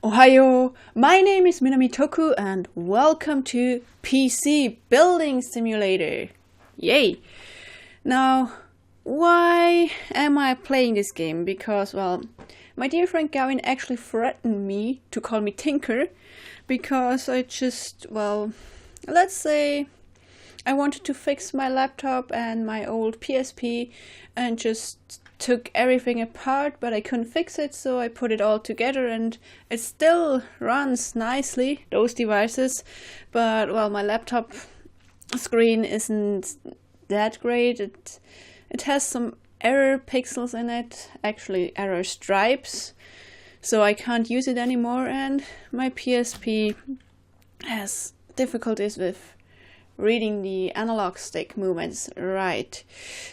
Ohayo, my name is Minami Toku and welcome to PC Building Simulator. Yay! Now, why am I playing this game? Because, well, my dear friend Gavin actually threatened me to call me Tinker because I just, well, let's say I wanted to fix my laptop and my old PSP and just took everything apart, but I couldn't fix it, so I put it all together and it still runs nicely, those devices, but well, my laptop screen isn't that great. It has some error pixels in it, actually error stripes, so I can't use it anymore, and my PSP has difficulties with reading the analog stick movements right.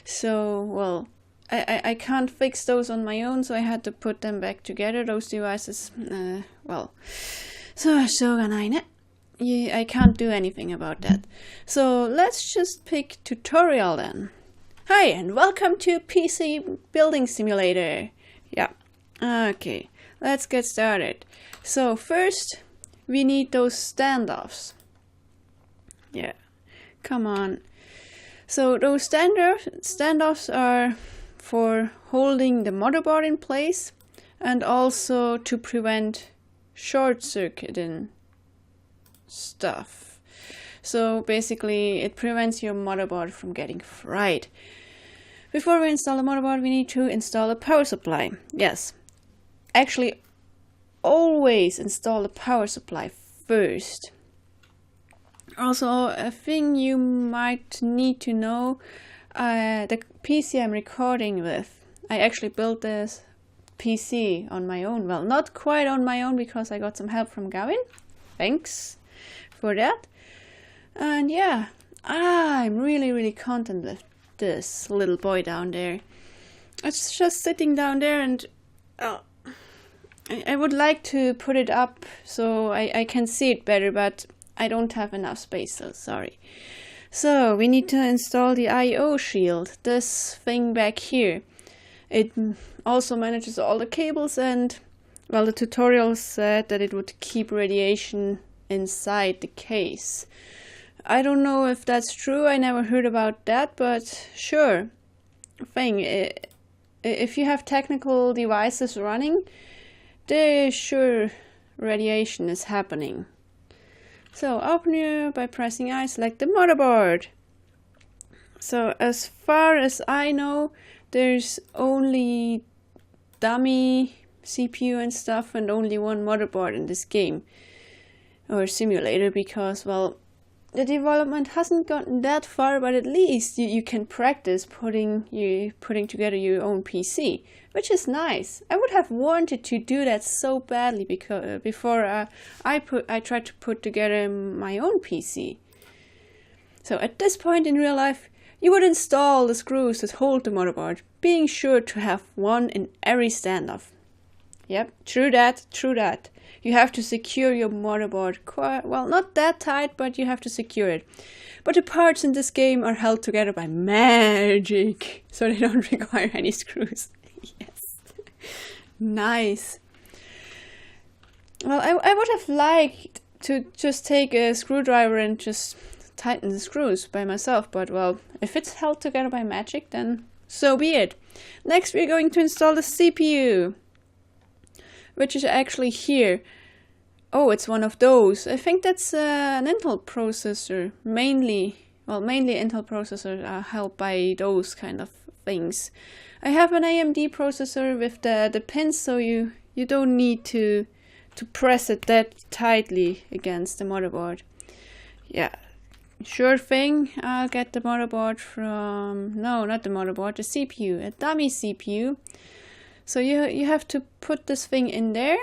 So, well, I can't fix those on my own, so I had to put them back together, those devices. Well, so I can't do anything about that. So let's just pick tutorial then. Hi, and welcome to PC Building Simulator. Yeah, okay, let's get started. So first, we need those standoffs. Yeah, come on. So those standoffs are for holding the motherboard in place and also to prevent short circuiting stuff. So basically it prevents your motherboard from getting fried. Before we install the motherboard, we need to install a power supply. Yes, actually always install a power supply first. Also, a thing you might need to know, the PC I'm recording with, I actually built this PC on my own. Well, not quite on my own because I got some help from Gavin. Thanks for that. And yeah, I'm really content with this little boy down there. It's just sitting down there, and I would like to put it up so I can see it better, but I don't have enough space, so sorry. So we need to install the I/O shield, this thing back here. It also manages all the cables, and well, the tutorial said that it would keep radiation inside the case. I don't know if that's true, I never heard about that, but sure. If you have technical devices running, there's sure radiation is happening. So open here by pressing I, select the motherboard. So as far as I know, there's only dummy CPU and stuff and only one motherboard in this game or simulator, because, well, the development hasn't gotten that far, but at least you can practice putting together your own PC, which is nice. I would have wanted to do that so badly because before I tried to put together my own PC. So at this point in real life, you would install the screws that hold the motherboard, being sure to have one in every standoff. Yep, true that. You have to secure your motherboard quite, well, not that tight, but you have to secure it. But the parts in this game are held together by magic, so they don't require any screws. Yes. Nice. Well, I would have liked to just take a screwdriver and just tighten the screws by myself, but well, if it's held together by magic, then so be it. Next, we're going to install the CPU, which is actually here. Oh, it's one of those. I think that's an Intel processor. Mainly Intel processors are held by those kind of things. I have an AMD processor with the pins, so you don't need to press it that tightly against the motherboard. Yeah, sure thing. I'll get the motherboard from, no, not the motherboard, the CPU, a dummy CPU. So you have to put this thing in there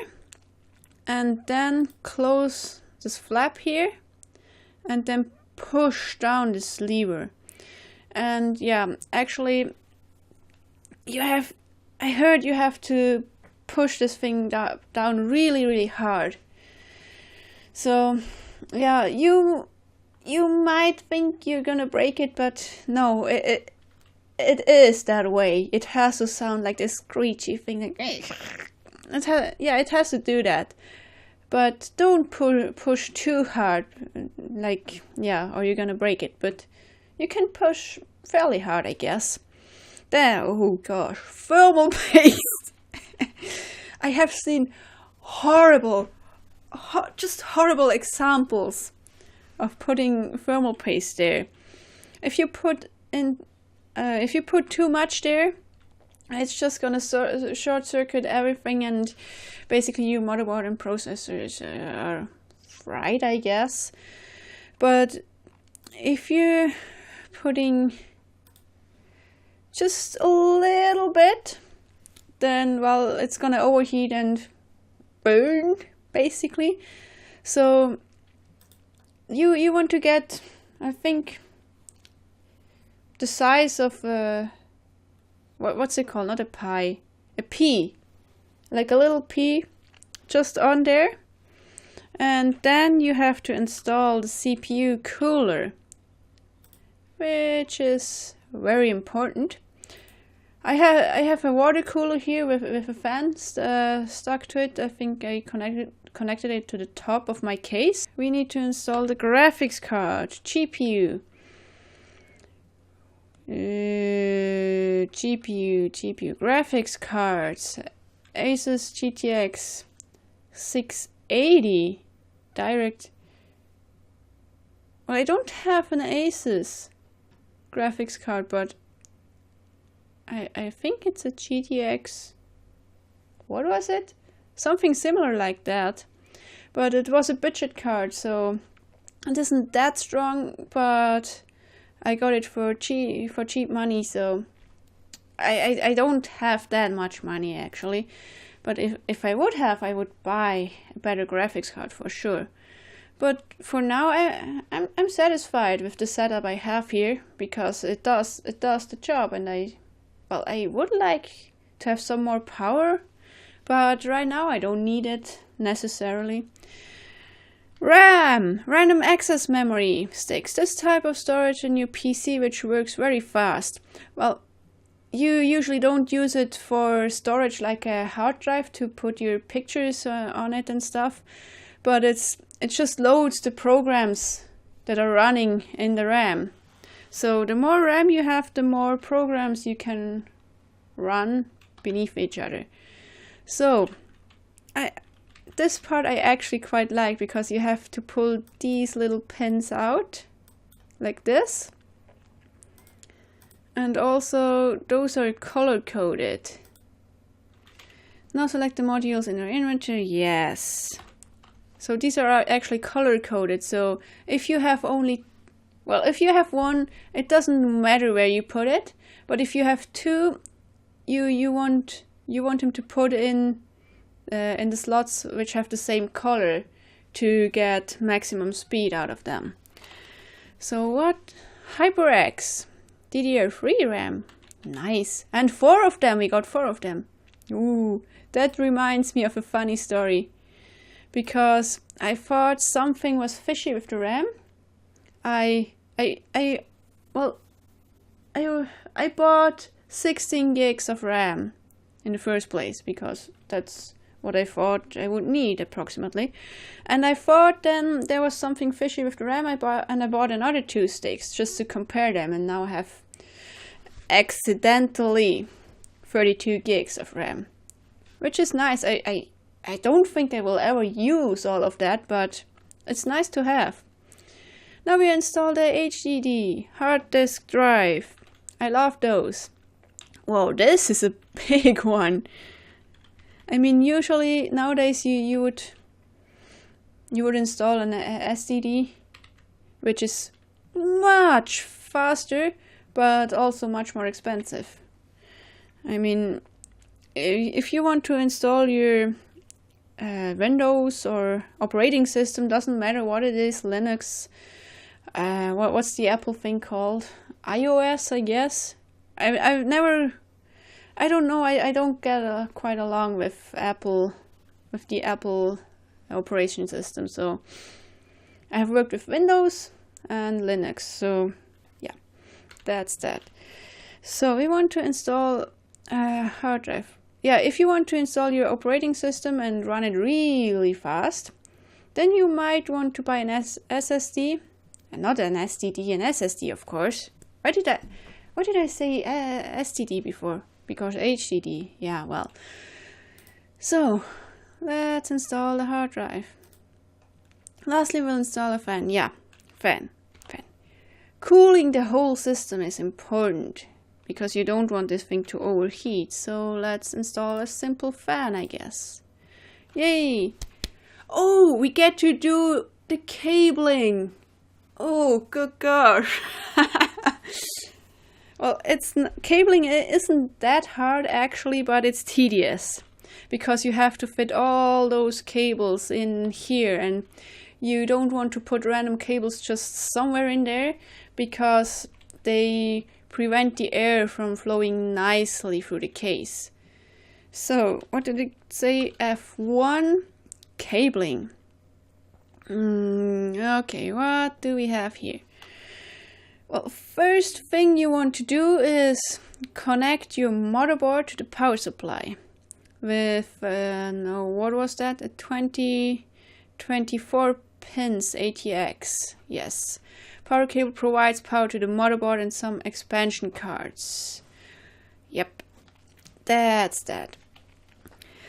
and then close this flap here and then push down this lever. And yeah, actually I heard you have to push this thing down really hard. So yeah, you might think you're gonna break it, but no, it is that way. It has to sound like this screechy thing, like it has to do that. but don't push too hard, like, yeah, or you're gonna break it. But you can push fairly hard, I guess. There, oh gosh, thermal paste. I have seen just horrible examples of putting thermal paste there. If you put too much there, it's just gonna short circuit everything, and basically your motherboard and processors are fried, I guess. But if you're putting just a little bit, then, well, it's gonna overheat and burn, basically. So you want to get, I think, the size of what's it called? Not a pie, a pea, like a little pea, just on there. And then you have to install the CPU cooler, which is very important. I have a water cooler here with a fan stuck to it. I think I connected it to the top of my case. We need to install the graphics card, GPU. GPU graphics cards, Asus GTX 680 direct. Well, I don't have an Asus graphics card, but I think it's a GTX, what was it? Something similar like that. But it was a budget card, so it isn't that strong, but I got it for cheap money, so I don't have that much money actually. But if I would have, I would buy a better graphics card for sure. But for now, I'm satisfied with the setup I have here, because it does the job, and I would like to have some more power, but right now I don't need it necessarily. RAM, random access memory sticks. This type of storage in your PC, which works very fast. Well, you usually don't use it for storage like a hard drive to put your pictures on it and stuff, but it just loads the programs that are running in the RAM. So the more RAM you have, the more programs you can run beneath each other. So this part I actually quite like, because you have to pull these little pins out like this. And also those are color coded. Now select the modules in your inventory. Yes. So these are actually color coded. So if you have if you have one, it doesn't matter where you put it. But if you have two, you want him to put in the slots which have the same color to get maximum speed out of them. So what? HyperX DDR3 RAM. Nice. And 4 of them. We got 4 of them. Ooh, that reminds me of a funny story. Because I thought something was fishy with the RAM. I bought 16 gigs of RAM in the first place, because that's what I thought I would need approximately. And I thought then there was something fishy with the RAM. I bought another 2 sticks just to compare them, and now I have accidentally 32 gigs of RAM, which is nice. I don't think I will ever use all of that, but it's nice to have. Now we install the HDD, hard disk drive. I love those. Whoa, this is a big one. I mean, usually nowadays you would install an SSD, which is much faster, but also much more expensive. I mean, if you want to install your Windows or operating system, doesn't matter what it is, Linux, what's the Apple thing called? iOS, I guess. I don't know, I don't get quite along with the Apple operation system, so I have worked with Windows and Linux, so yeah, that's that. So we want to install a hard drive. Yeah, if you want to install your operating system and run it really fast, then you might want to buy an SSD, and not an STD, an SSD, of course. Why did I say STD before? Because HDD, yeah, well. So, let's install the hard drive. Lastly, we'll install a fan. Yeah, fan. Cooling the whole system is important, because you don't want this thing to overheat. So let's install a simple fan, I guess. Yay! Oh, we get to do the cabling. Oh, good gosh. Well, cabling isn't that hard actually, but it's tedious, because you have to fit all those cables in here, and you don't want to put random cables just somewhere in there, because they prevent the air from flowing nicely through the case. So, what did it say? F1 cabling. Okay, what do we have here? Well, first thing you want to do is connect your motherboard to the power supply with, what was that? A 24 pins ATX. Yes. Power cable provides power to the motherboard and some expansion cards. Yep, that's that.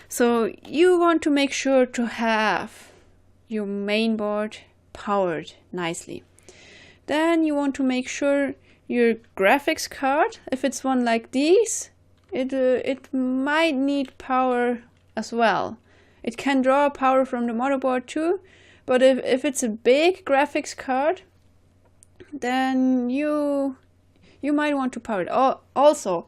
So you want to make sure to have your main board powered nicely. Then you want to make sure your graphics card, if it's one like these, it might need power as well. It can draw power from the motherboard too, but if it's a big graphics card, then you might want to power it. Also,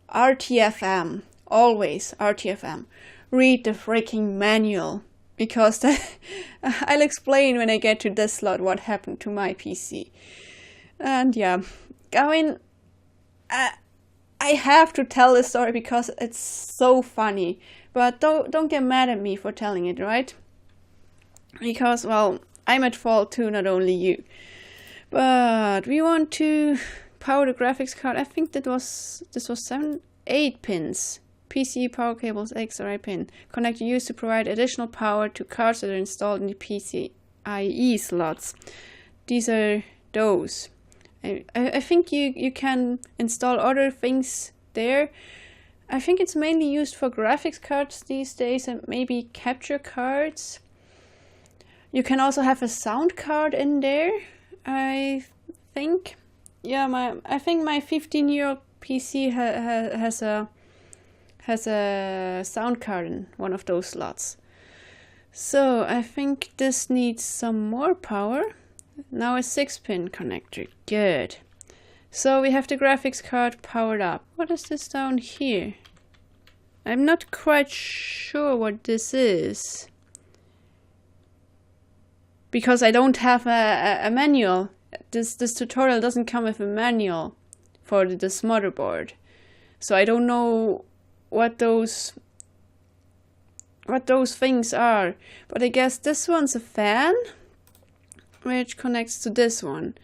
RTFM, always RTFM. Read the freaking manual, because I'll explain when I get to this slot what happened to my PC. And yeah, I have to tell this story because it's so funny. But don't get mad at me for telling it, right? Because, well, I'm at fault too, not only you. But we want to power the graphics card. I think this was 8 pins. PCI power cables, XRI pin. Connector used to provide additional power to cards that are installed in the PCIe slots. These are those. I think you can install other things there. I think it's mainly used for graphics cards these days and maybe capture cards. You can also have a sound card in there, I think. Yeah, I think my 15-year-old PC has a sound card in one of those slots. So I think this needs some more power. Now a 6-pin connector. Good. So we have the graphics card powered up. What is this down here? I'm not quite sure what this is, because I don't have a manual. This tutorial doesn't come with a manual for this motherboard, so I don't know what those things are. But I guess this one's a fan, which connects to this one.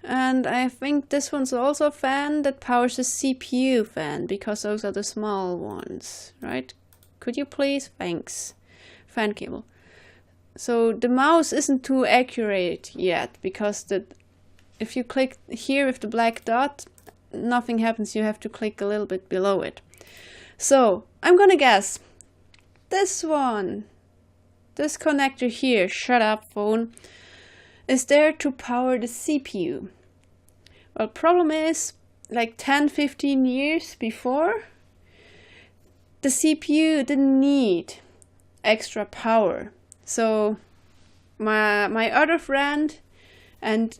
And I think this one's also a fan that powers the CPU fan, because those are the small ones, right? Could you please? Thanks. Fan cable. So the mouse isn't too accurate yet, because if you click here with the black dot, nothing happens. You have to click a little bit below it. So I'm gonna guess this one, this connector here, shut up phone, is there to power the CPU. Well, problem is, like 10-15 years before, the CPU didn't need extra power. So my other friend and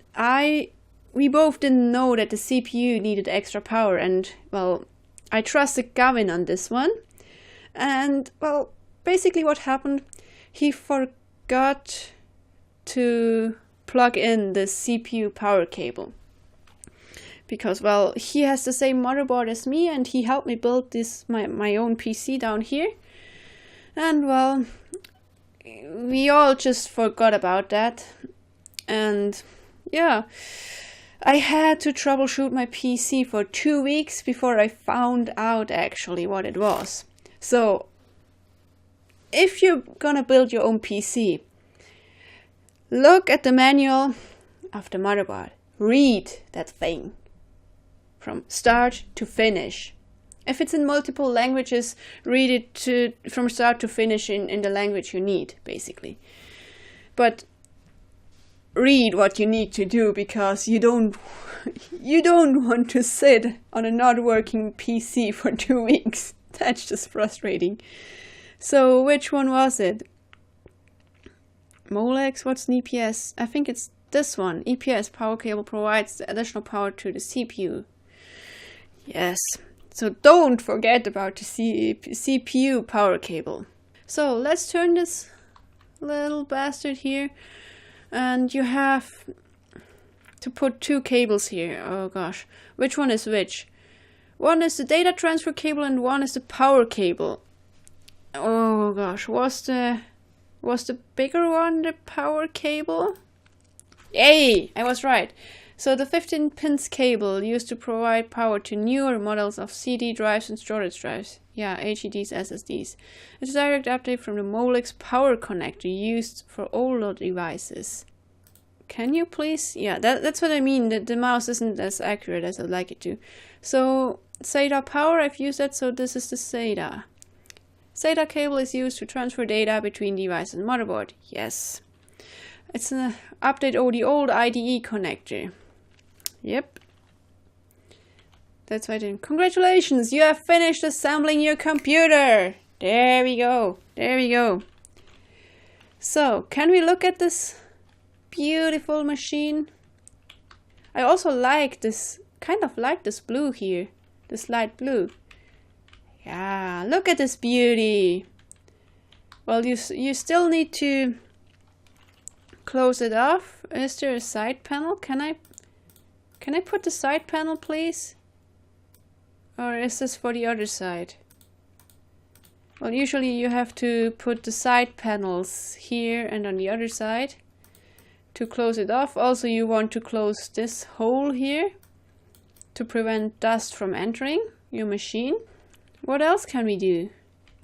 we both didn't know that the CPU needed extra power, and well, I trusted Gavin on this one. And well, basically what happened, he forgot to plug in the CPU power cable, because well, he has the same motherboard as me, and he helped me build this my own PC down here. And well, we all just forgot about that, and yeah, I had to troubleshoot my PC for 2 weeks before I found out actually what it was. So if you're gonna build your own PC, Look at the manual of the motherboard. Read that thing from start to finish. If it's in multiple languages, read it from start to finish in the language you need, basically. But read what you need to do, because you don't want to sit on a not working PC for 2 weeks. That's just frustrating. So which one was it? Molex? What's an EPS? I think it's this one. EPS power cable provides additional power to the CPU. Yes. So don't forget about the CPU power cable. So let's turn this little bastard here. And you have to put 2 cables here. Oh gosh. Which one is which? One is the data transfer cable and one is the power cable. Oh gosh. Was the bigger one the power cable? Yay! I was right. So the 15 pins cable used to provide power to newer models of CD drives and storage drives. Yeah, HDDs, SSDs. It's a direct update from the Molex power connector used for older devices. Can you please? Yeah, that's what I mean. The mouse isn't as accurate as I'd like it to. So SATA power, I've used that, so this is the SATA. SATA cable is used to transfer data between device and motherboard. Yes. It's an update over the old IDE connector. Yep. That's right. Then. Congratulations, you have finished assembling your computer. There we go. There we go. So, can we look at this beautiful machine? I also like this, kind of like this blue here. This light blue. Yeah, look at this beauty. Well, you still need to close it off. Is there a side panel? Can I put the side panel, please? Or is this for the other side? Well, usually you have to put the side panels here and on the other side to close it off. Also, you want to close this hole here to prevent dust from entering your machine. What else can we do?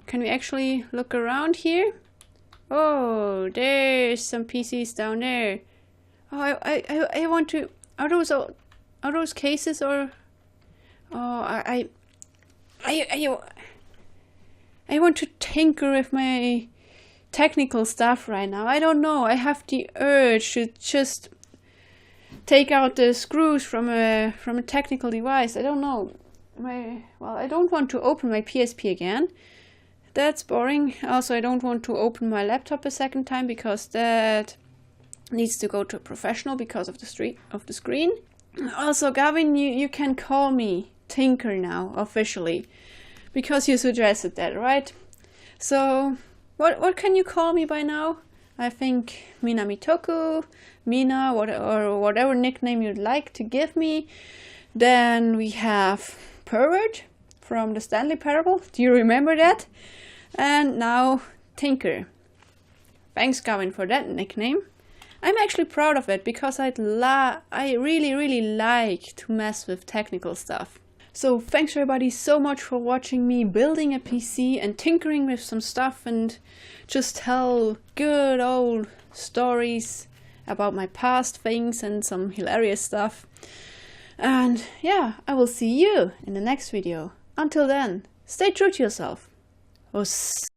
Can we actually look around here? Oh, there's some PCs down there. Oh, I want to. Are those cases or? Oh, I want to tinker with my technical stuff right now. I don't know. I have the urge to just take out the screws from a technical device. I don't know. I don't want to open my PSP again. That's boring. Also, I don't want to open my laptop a second time because that needs to go to a professional because of the screen. Also, Gavin, you can call me Tinker now officially because you suggested that, right? So, what can you call me by now? I think Minamitoku, Mina, or whatever nickname you'd like to give me. Then we have Pervert from the Stanley Parable. Do you remember that? And now Tinker. Thanks, Gavin, for that nickname. I'm actually proud of it because I really like to mess with technical stuff. So thanks everybody so much for watching me building a PC and tinkering with some stuff and just tell good old stories about my past things and some hilarious stuff. And yeah, I will see you in the next video. Until then, stay true to yourself.